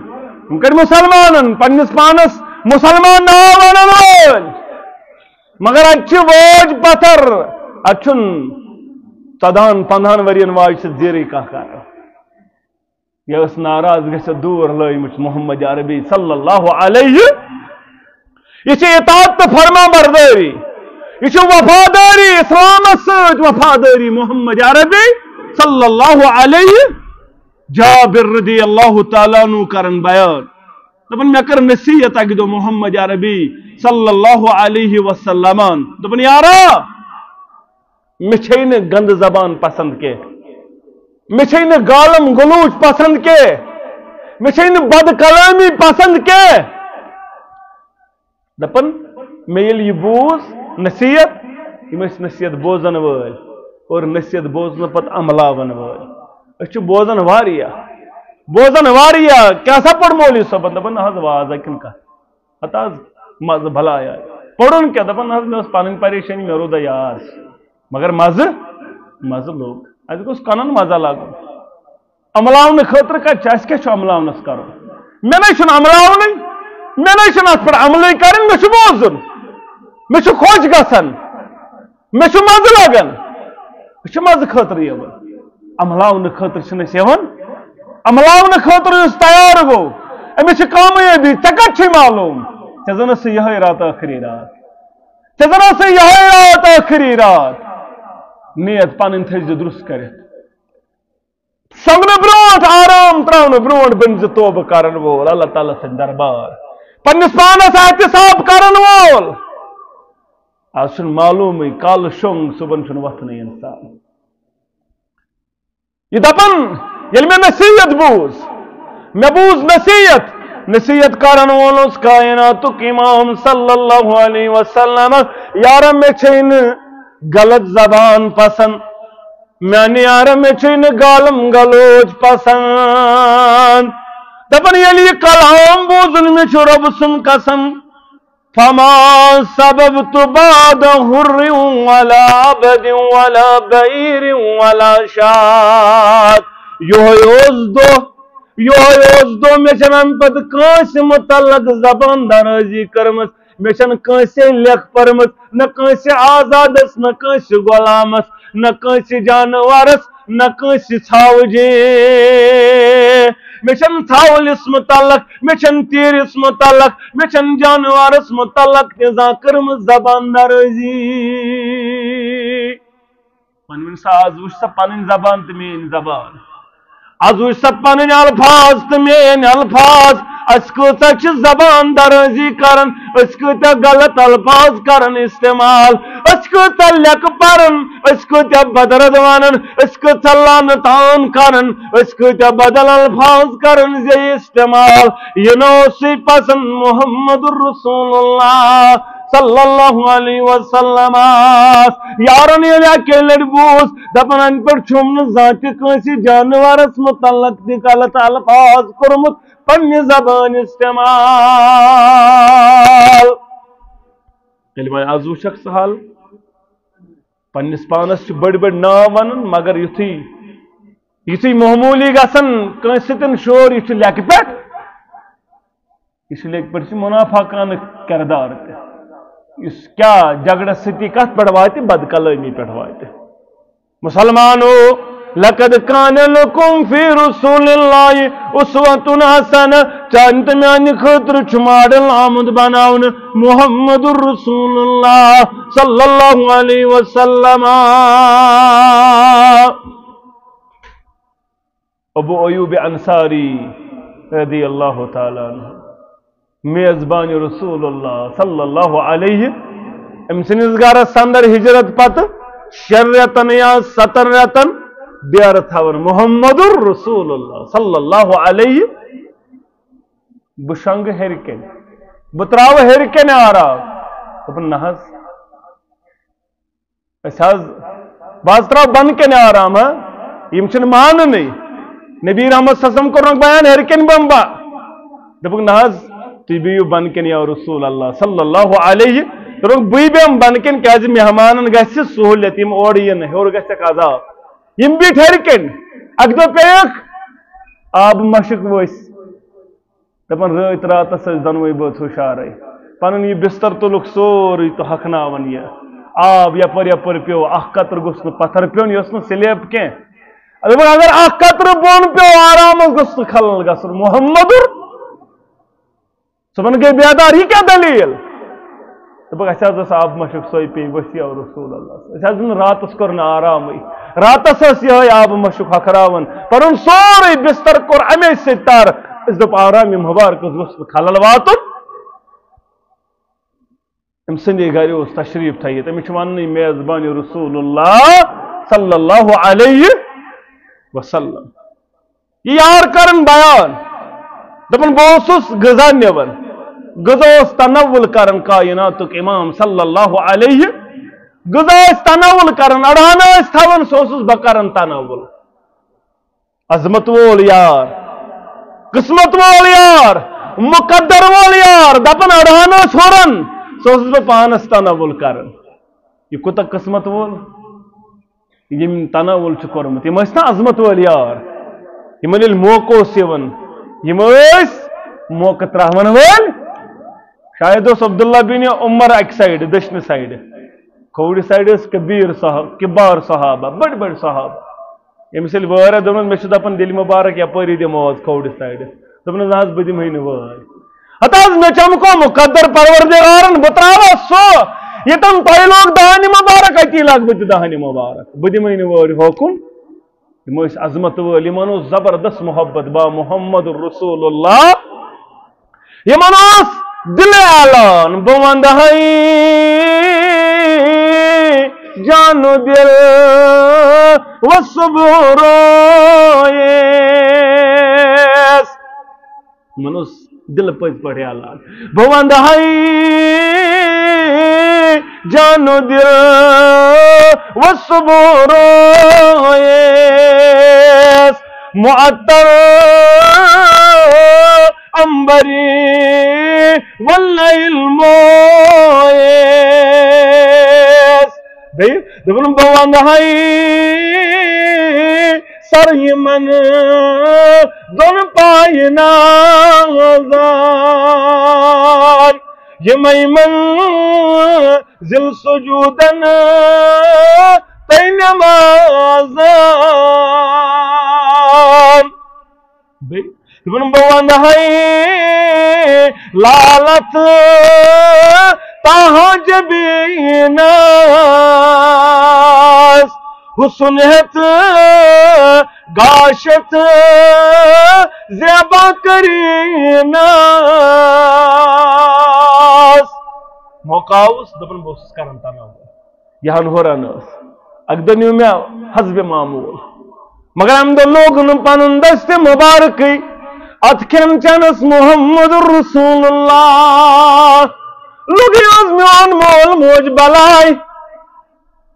یم کڑ مسلمانن پنس پانس مسلمان ناو ونن وول مگر اتھ ووج پتھر اتھن 14-15 ورین واج سے زیرے کا کر یہ اس ناراض گژھِ دور لٲیمٕژ محمد عربی صلی اللہ علیہ یہ چھِ اطاعت تہٕ فرما برداری یہ چھِ وفاداری اسلامس سۭتۍ وفاداری محمد عربی صلی اللہ علیہ جابر رضی اللہ تعالیٰ عنہ کرن بیان دپن مے کر نصیحت اکہ دو محمد عربی صلی اللہ علیہ وسلم دپن یارا مے چھے نہ گند زبان پسند کے مے چھے نہ گالم گلوچ پسند کے مے چھے نہ بد کلامی پسند کے دپن مے یل یہ بوز نصیحت یم نصیحت بوزن وٲلۍ اور نصیحت بوزن پت عملاون وٲلۍ أسۍ چھِ بوزن واریاہ کیا سا پڑ مولوی صٲبن دپن حظ واز کن کتھ ہتھ حظ مزٕ بھلاے آے پوٚرُن کیا دپن حظ مےٚ ٲس پنٕنۍ پریشٲنی مےٚ روٗد یاد مگر مزٕ لوٚگ اَسہِ گوٚژھ کَنن مزا لگُن عملاونہٕ خٲطرٕ کتہِ چھُ اَسہِ کیٛاہ چھُ عملاونس کرُن مےٚ نَے چھُنہٕ عملاونٕے مےٚ نَے چھُنہٕ اَتھ پٮ۪ٹھ عملٕے کَرٕنۍ مےٚ چھُ بوزُن مےٚ چھُ خۄش گژھان مےٚ چھُ مزٕ لگان أسۍ چھِ مزٕ خٲطرٕ یِوان عملاونہٕ خٲطرٕ چھِنہٕ أسۍ یِوان عملاونہٕ خٲطرٕ یُس تیار گوٚو أمِس چھِ کامیٲبی ژےٚ کتہِ چھُے معلوٗم ژےٚ زن ٲسٕے یِہے رات ٲخری رات نیت پنٕنۍ تھٲیزِ درست کٔرِتھ سۄنگنہٕ برونٛٹھ آرام تراونہٕ برونٛٹھ بٔنۍ زِ توبہٕ کرن وول اللہ تعالیٰ سٕنٛدِ دربار پننس پانس احتساب کرن وول آز چھُنہٕ معلوٗمٕے کالہٕ شۄنٛگ صبحن چھُنہٕ وۄتھنٕے انسان یہ دپن ییٚلہِ مےٚ نصیحت بوٗز مےٚ بوٗز نصیحت کرن وول اوس کائناتُک امام صلی اللہ علیہ وسلم یارا مےٚ چھے نہٕ غلط زبان پسند میانہِ یارا مےٚ چھے نہٕ گالم گلوچ پسند دپن ییٚلہِ یہِ کلام بوٗزُن مےٚ چھُ رۄبہٕ سُنٛد قسم فما سببت بعد حر ولا عبد ولا بعير ولا شاة یہ مے چھنن پت کانس متعلق زبان درازی کرمس مے چھن کانسے لکھ پرمس نہ کانسے آزادس نہ کانسے غلامس نہ کانسے جانورس نہ کانسے ژھاوجے مے چھن ژھاولس متعلق مے چھن تیرس متعلق مے چھن جانورس متعلق تیزا کرمس زبان درازی پنن ساز وچ سا پنن زبان تو میری زبان از وچ سا پنن الفاظ تو میری الفاظ اس کتا چھ زبان درازی کرن اس کتا غلط الفاظ کرن استعمال اس کتا لک پرن اس کتا بدرد ونن اس کتا لعنتان کرن اس کتا بدل الفاظ کرن زی استعمال یہ نو سی پسند محمد رسول اللہ صلی اللہ علیہ وسلم یارن یہ کہ لڑبوس دپن ان پر چھمن ذات کسی جانورس متعلق دی غلط الفاظ کرمت پنی زبان استعمال کلمہ عزو شخص حال پنس پانس بڑ بڑ نا ونن مگر یتھی معمولی گسن کنستن شور یہ لیک پہ یہ لیک پہ منافقان کردار اس کیا جگڑ ستی کت پہ وات بد کلامی پہ وات مسلمانو لقد کان لکم فی رسول اللہ اسوۃ حسنہ چانت میان خاطر چھ ماڈل آمد بناون محمد رسول اللہ صلی اللہ علیہ وسلم ابو ایوب انصاری رضی اللہ تعالی عنہ میزبان رسول اللہ صلی اللہ علیہ امسنس گارس اندر ہجرت پتہ 6 رتن یا 7 رتن دیر تھاون محمد رسول اللہ صلی اللہ علیہ بشنگ ہرکن بتراو ہرکن آرام دپن نحس باز تراو بن کن آرام یم چھن ماننی نبی رحمت صلی اللہ علیہ وسلم کرنک بیان ہرکن بمبا دپن نحس تی بیو بن کن یا رسول اللہ صلی اللہ علیہ ترک بی بیم بن کن کیازِ مہمانن گھس سہولیت یم اور ین ہور گھسک عذاب یم بیٹھ ہرکن اک دو پیخ آب مشک وس دپن رات راتس دنوئی بٲژ ہُشارے پنن یہ بستر تلک سوری تو ہکھناون یہ آب یپر یپر پیو اخ قطر گوٚژھ نہٕ پتھر پیون یہِ اوس نہٕ سلیب کینٛہہ دپن اگر اخ قطر بۄن پیو آرامس گوٚژھ نہٕ خلل گژھُن محمد صبح گئی بیدار یہ کیا دلیل دپک اَسہِ حظ ٲس آب مشک سوے پے ؤسۍ یا رسول اللہ اَسہِ حظ راتس کوٚر نہٕ آرامٕے راتس ٲس یِہوٚے آب مشک ہۄکھراوان پنُن سورُے بستر کوٚر اَمے سۭتۍ تر أسۍ دوٚپ آرام یہِ مُبارکس گوٚژھ نہٕ خلل واتُن أمۍ سٕنٛدے گرِ اوس تشریٖف تھٲیِتھ أمِس چھُ وَننٕے میزبانِ رسول اللہ صلی اللہ علیہ وسلم یہ یار کرن بیان دپن بہ اوسُس غذا نِوان غذا اوس تنوُل کرن کائناتُک امام صلی اللہ علیہ غذا ٲسۍ تنوُل کرن اڑہان ٲسۍ تھاوان سُہ اوسُس بہ کران تنوُل عظمت وول یار قسمت وول یار مقدر وول یار دپن اڑہان ٲسۍ ہُران سُہ اوسُس بہ پانس تنوُل کران یہ کوٗتاہ قسمت وول یم تنوُل چھُ کوٚرمُت یم ٲسۍ نا عظمت وول یار یمن ییٚلہِ موقعہٕ اوس یِوان یم ٲسۍ موقعہٕ تراون وٲلۍ شاید اوس عبداللہ بن عمر اکہِ سایڈٕ دٔچھنہِ سایڈٕ کھوورِ سایڈٕ ٲسۍ کبار صحابہ بٔڑۍ بٔڑۍ صحابہ ییٚمِس ییٚلہِ وٲر دوٚپنس مےٚ چھُ دپان دِلہِ مُبارک یپٲری دِمو حظ کھوورِ سایڈٕ دوٚپنس نہ حظ بہٕ دِمہے نہٕ وٲر ہتہٕ حظ مےٚ چمکو مُقدر پروردگارن بہٕ تراوٕ سُہ ییٚتٮ۪ن تۄہہِ لوگ دانہِ مُبارک اتی لاگہٕ بہٕ تہِ دانہِ مُبارک بہٕ دِمہے نہٕ وٲرۍ ہوکُن یم ٲسۍ عظمت وٲلۍ یمن اوس زبردست محبت با محمد رسول اللہ یمن اوس دل اعلان بہ ونٛدہے جانو دل وصبح رویس یمن اوس دل پٔزۍ پٲٹھۍ اعلان بہ ونٛدہے جانو دل وصبح رویس معطر امبری واللیل مویس دپن بہ ونہائی سر یمن دون پائے نازان یمے منزل سجودن تے نمازان دپن بہ ونہائی لالت تاہا جبیناس حسن ہت گاشت زیبا کریناس موقع اس دپن بہت کرن تنا یہاں ہوران اگدن میں حسب معمول مگر ہم دو لوگ پن دست مبارک ات کھین چنس محمد رسول اللہ لوگ آز میون مول موج بلائی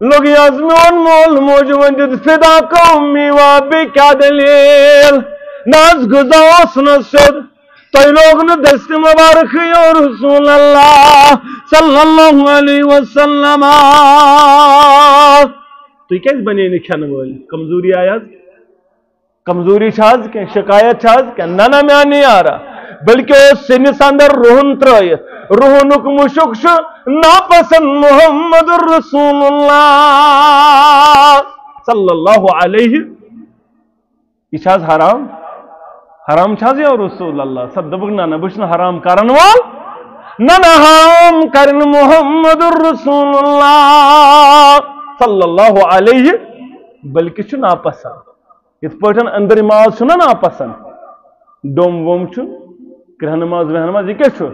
لوگ آز میون مول موج وندد فدا قومی وابی کیا دلیل ناز گزاس نسد تو لوگ دست مبارک یا رسول اللہ صلی اللہ علیہ وسلم تو یہ کیس بنے نکھن وال کمزوری آیاز کمزوری چھاز کہ شکایت چھاز کہ نانا میں نہیں آ رہا بلکہ اس سنس اندر روحن ترائیت روحنک مشکش ناپسند محمد رسول اللہ صلی اللہ علیہ یہ چھاز حرام حرام چھاز یا رسول اللہ سب دبک نانا بشن حرام کرن وال نانا حرام کرن محمد رسول اللہ صلی اللہ علیہ بلکہ چھو ناپسند یہ پٹن اندر نماز چھو ناپسند ڈوم ووم چھو کرہ نماز وہ نماز یہ کیا چھو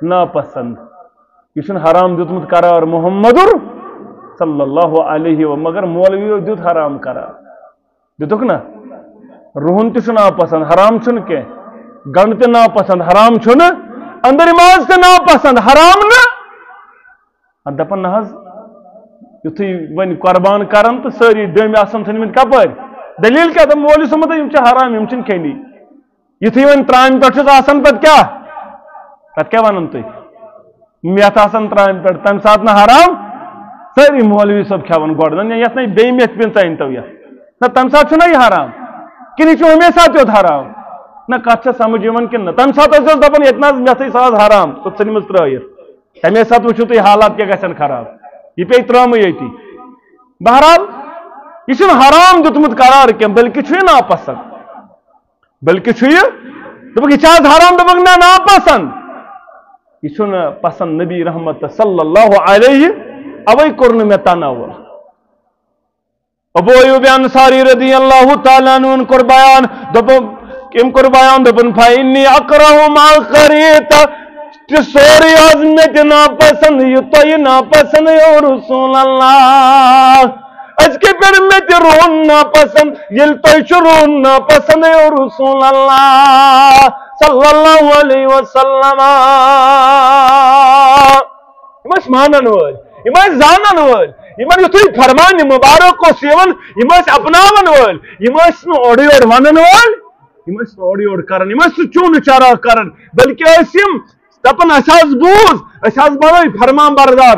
ناپسند یہ چھن حرام دیتمت قرار محمد صلی اللہ علیہ وسلم مگر مولوی دیت حرام قرار دیتک نا روحن تی چھو ناپسند حرام چھن کے گنڈ تی ناپسند حرام چھن اندر نماز تی ناپسند حرام نا دپن نحض یتھی ون قربان کرن تو ساری ڈوم آسان تھنمت کپر دلیل کیا تم مولوی سمجھ یم حرام یم چھن کھینی یتھی ون ترام پہ آسان پتہ کیا ونن تھی میتھ آسان ترام پہ تمہ سات نا حرام ساری مولوی صاحب کھیون گوڑ یت نا بی میتھ پین ٹین تو یہ نہ تمہ سات نا یہ حرام کن یہ ہمیشہ یوت حرام نہ کت سمجھ کن تمہ سات دپان یہ میتھ ساز حرام سو ژھنمٕژ ترٲیِتھ تمے سات وچھو تھی حالات کیا گژھن خراب یہ پی ترام یتی بہرحال یہ حرام دیتمت قرار کی بلکہ یہ ناپسند بلکہ یہ حرام دپک نا ناپسند یہ پسند نبی رحمت صلی اللہ علیہ اوے کورن میں تناول ابو ایوب انصاری رضی اللہ تعالیٰ عنہ کور بیان کم کور بیان دپن فإنی اکرہ ما قریت سوری عظمت ناپسند یہ تو یہ ناپسند یا رسول اللہ از کے پھر میں تی رون ناپسند یل تو رون ناپسند یا رسول اللہ صلی اللہ علیہ وسلم یہ مانن ول یہ زانن ول یہ یتھے فرمان مبارک اس یہ اپناون ول یہ اوڑ یوڑ ونن ول یہ اوڑ یوڑ کرن یہ چون چارا کرن بلکہ دپن بوز بنوی فرمان بردار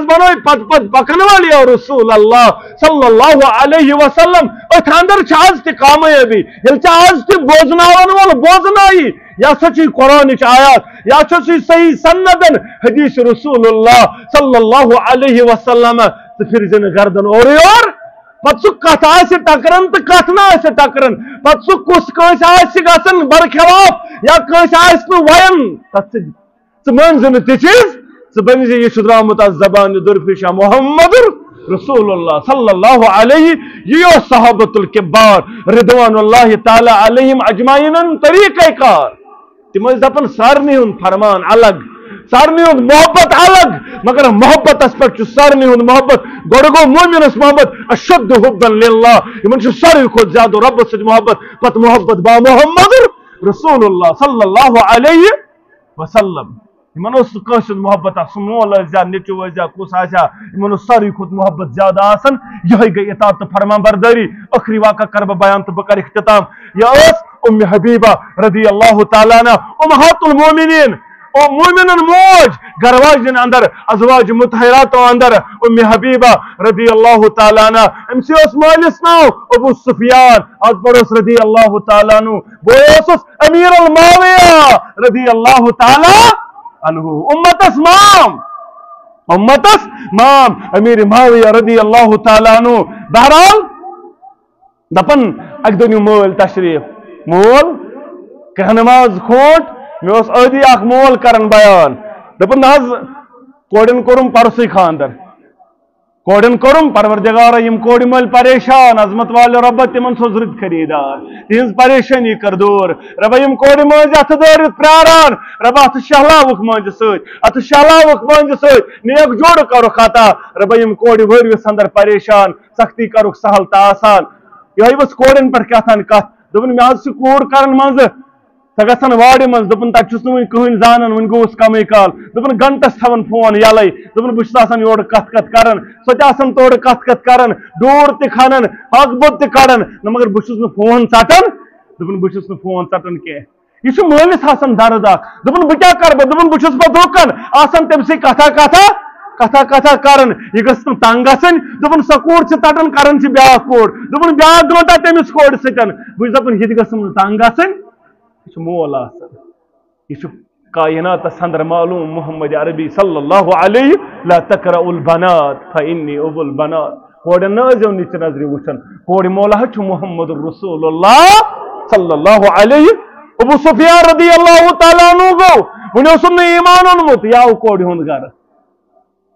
بنوی پت پکن والی یا رسول اللہ صلی اللہ علیہ وسلم ات اندر آز تہ کامیابی یل آز تہ بوزناون وول بوزنائی یا سچی قرآن آیات یا سچی صحیح سندن حدیث رسول اللہ صلی اللہ علیہ وسلم تو پھر زن گردن اور یور پت سہ کت ٹکران تو کت نا ٹکران پت سہ کس گھن برخلاف یا کنس وین تک ثن تہ چیز بن یہ درامت زبان درفش محمد رسول اللہ صلی اللہ علیہ یہ صحابت الکبار رضوان اللہ تعالی علیہم اجمعین طریقہ کار تم دپن سارنی ہند فرمان الگ سارنی ہند محبت الگ مگر محبت پہ سارنی ہند محبت گو مومنس محبت اشد حبا للہ ان ساروی کھت زیادہ رب ست محبت پت محبت با محمد رسول اللہ صلی اللہ علیہ وسلم محبت سہ مول نیچو کس ساروی کھت محبت زیادہ یہ گئی اطاعت تو فرمان برداری آخری واقعہ کر بیان تو بہ کر اختتام یہ حبیبہ رضی اللہ تعالیٰ عنہ امہات المومنین او مومنن موج گرواجن اندر ازواج مطہرات اندر حبیبہ رضی اللہ تعالیٰ عنہ امسی اس مالس ناو ابو سفیان از پڑوس رضی اللہ تعالیٰ عنہ بویس امیر الماویہ رضی اللہ تعالیٰ عنہ امتس مام امیر معاویہ رضی اللہ تعالیٰ عنہ بہرحال دپن اک دنیو مول تشریف مول کہ نماز کھوٹ میں اس عادی اخ مول کرن بیان دپن ناز کوڑن کرم پرسی خاندر کوڑن کرم پروردگار یم کوڑ مل پریشان عظمت والے رب تمن سوزرت خریدار تہذ پریشانی کر دور رب یم کوڑ مز ات دورت پراران رب ات شہلاوک منج ست نیک جوڑ کرو خطا رب یم کوڑ ورس اندر پریشان سختی کرو سہل تا آسان یہ بس کوڑن پر کتان کت دپن مے سے کوڑ کرن مز سہ گھن واڑ من دپن تس ون کہین زانن ون گوس کمی کال دپن گنٹس تھون فون یلے دپن بس یور کت کران سہ تور کت کران ڈور تہ کھنان حق بت تہ کڑان مگر بس فون ژٹان دپن بس فون ژٹان کی یہ مالس آسان درد اخ دپن بہ کیا کر دپن بس پہ دکن آسان تم سی کتھا کران یہ گھس تنگ گھن دپن سہ کوڑ ژٹان کران بیاا کوڑ دپن بیاا گنٹا تمس کوڑ سن بس دپن یہ گھس تنگ گھن یہ مول آسان یہ کائنات اندر معلوم محمد عربی صلی اللہ علیہ لا تقرأ البنات فإنی ابو البنات کوڑن نظر نیچ نظر وچن کوڑ مولا محمد رسول اللہ صلی اللہ علیہ ابو سفیان رضی اللہ تعالیٰ عنہ گو ونیو سن ایمان اونمت یاو کوڑ ہند گر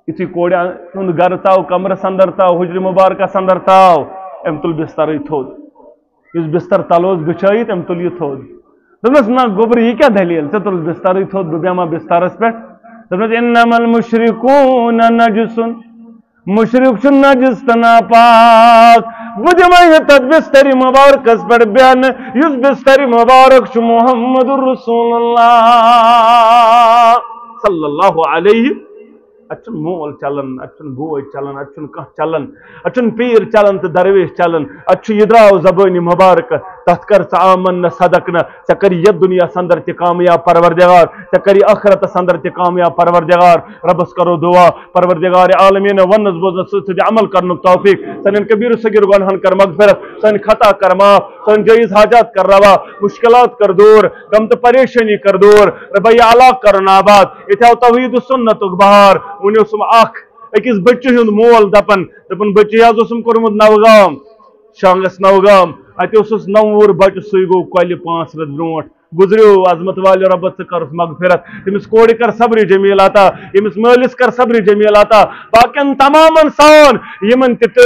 یتھی کوڑ ہند گر تاو کمرس اندر تاو حجر مبارکس اندر تاو ام تل بستر تھود اس بستر تلوز بچائیت ام تل یہ تھود دپنس نا گوبر یہ کیا دلیل ژے تل بستر تھود بہ بیما بسترس پہ دپنس انما المشرکون نجس مشرک چھ نجس تو ناپاک بہ دمے تت بستر مبارکس پہ بیان یس بستر مبارک چھ محمد رسول اللہ صلی اللہ علیہ اچھن مول چلن اچھن بوئے چلن اچھن کھانا چلن اچھن پیر چلن تو درویش چلن اچھ یہ دراو زبانی مبارک تحت کر آمن نہ صدق نہ چکری یہ دنیا سندر تی کامیاب پروردگار چکری آخرت سندر تی کامیاب پروردگار ربس کرو دعا پروردگار عالمین ونس بوزن سوچ عمل کرنک توفیق سنن کبیر صغیر گناہن کر مغفرت سن خطا کر معاف سن جائز حاجات کر روا مشکلات کر دور غم تو پریشانی کر دور ربی علاق کرن آباد اتھاو توحید سنت بہار ونیو سم اخ اکس بچہ ہند مول دپن بچہ حض اسم کورمت نوگام شانگس نوگام اتہ اس نوور بچہ سی گو کل 5 رت برونٹ گزریو عظمت والے ربت کرس مغفرت تمس کوڑ کر صبر جمیل عطا یمس مالس کر صبر جمیل عطا باقین تمام سان یمن تٹ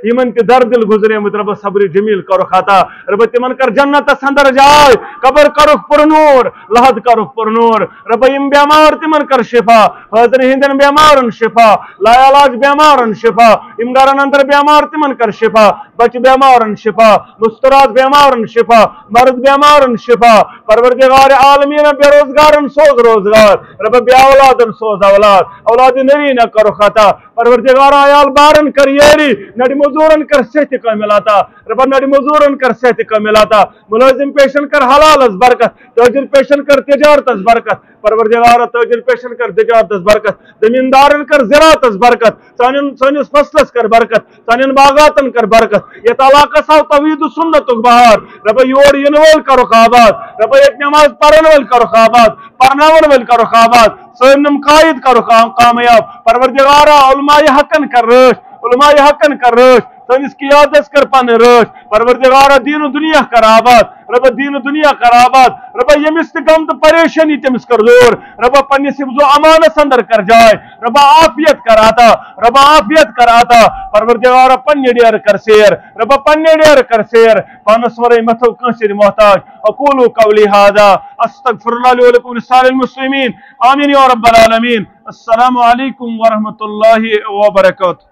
یمن ت دردل گزرے مت رب صبر جمیل کرو عطا رب تمن کر جنت اندر جائے قبر کرو پر نور لحد کرو پر نور رب یم بیمار تمن کر شفا حاضر ہندن بیمارن شفا لا علاج بیمارن شفا یم گرن اندر بیمار تمن کر شفا بچ بیمارن شفا مسترات بیمارن شفا مرد بیمارن شفا پروردگار عالمین بے روزگارن سوز روزگار رب بے اولادن سوز اولاد نری نہ کرو خطا پروردگار عیال بارن کر یری نڑی مزورن کر صحت کامل عطا رب نڑی مزورن کر صحت کامل عطا ملازم پیشن کر حلال از برکت تاجر پیشن کر تجارت از برکت پروردگار تاجر پیشن کر تجارت از برکت زمیندارن کر زراعت از برکت سانس فصلس کر برکت سانن باغاتن کر برکت یہ علاقہ ساو توحید سنت بہار رب یور ین وول کرو آباد رب ایک نماز پڑھن ول کرو آباد پرناون ول کرو آباد سنم قائد کرو کامیاب پروردگار علماء حقن کر رش علماء حقن کر رش سنس قیادت کر پن رش پروردگار دین و دنیا کر آباد رب دین و دنیا کر آباد رب یمس غم تو پریشانی تمس کر دور رب پنس حفظ و امانت اندر کر جائے رب عافیت کر آتا رب عافیت کر آتا پروردگار پنہ ڈیر کر سیر رب پنہ ڈیر کر سیر پانس ورے متو کنسر محتاج اقول قولی هذا استغفر الله لي ولكم ولسائر المسلمين آمين يا رب العالمين السلام علیکم ورحمۃ اللہ وبرکاتہ.